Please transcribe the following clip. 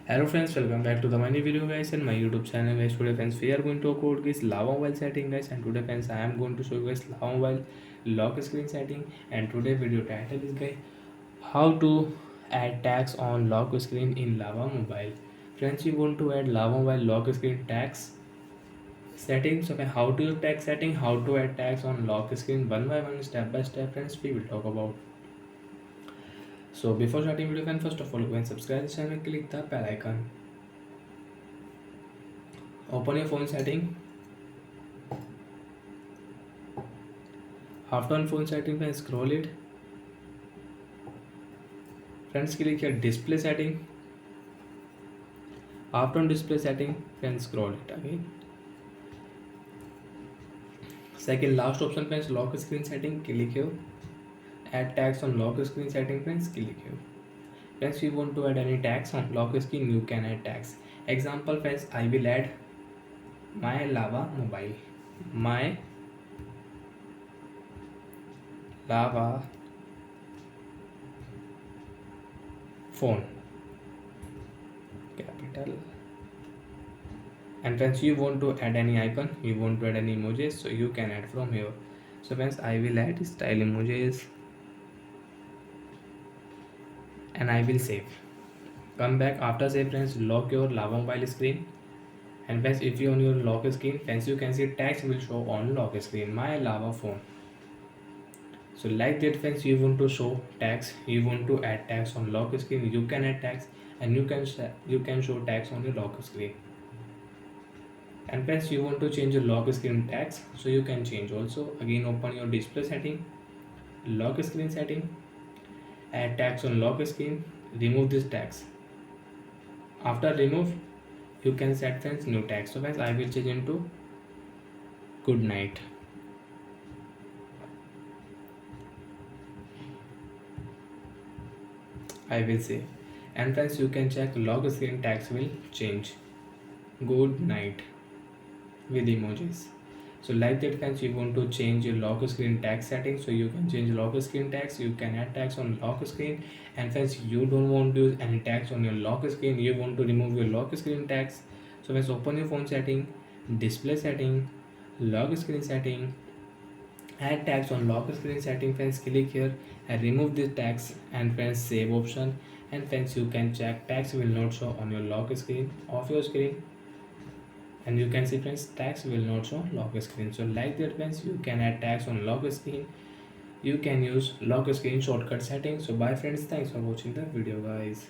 Hello friends, welcome back to the my new video guys and my YouTube channel guys. Today friends we are going to code guys Lava Mobile setting guys, and today friends I am going to show you guys Lava Mobile lock screen setting. And today video title is guys how to add tags on lock screen in Lava Mobile. Friends, you want to add Lava Mobile lock screen tags settings. Okay, how to use tag setting, how to add tags on lock screen, one by one, step by step friends we will talk about. So before starting video friends, first of all go and subscribe the channel and click the bell icon. Open your phone setting. After on phone setting, then scroll it. Friends, click here display setting. After on display setting, then scroll it again. Second last option, friends, lock screen setting. Click here. Add tags on lock screen setting, friends. Click here. Friends, you want to add any tags on lock screen, you can add tags. Example, friends, I will add my Lava Mobile. My Lava phone, capital. And friends, you want to add any icon, you want to add any emojis, so you can add from here. So friends, I will add style emojis and I will save. Come back. After save friends, lock your Lava Mobile screen. And friends, if you on your lock screen, friends, you can see text will show on lock screen, my Lava phone. So like that friends, you want to show tags, you want to add tags on lock screen, you can add tags, and you can show tags on your lock screen. And friends, you want to change your lock screen tags, so you can change also. Again, open your display setting, lock screen setting, add tags on lock screen, remove these tags. After remove, you can set friends new tags. So friends, I will change into good night. I will say. And friends, you can check lock screen tags will change. Good night with emojis. So like that friends, you want to change your lock screen tag settings, so you can change lock screen tags, you can add tags on lock screen. And friends, you don't want to use any tags on your lock screen, you want to remove your lock screen tags. So let's open your phone setting, display setting, lock screen setting, add tags on lock screen setting. Friends, click here and remove these tags, and friends, save option. And friends, you can check tags will not show on your lock screen of your screen. And you can see friends, tags will not show lock screen. So like that friends, you can add tags on lock screen, you can use lock screen shortcut settings. So bye friends, thanks for watching the video guys.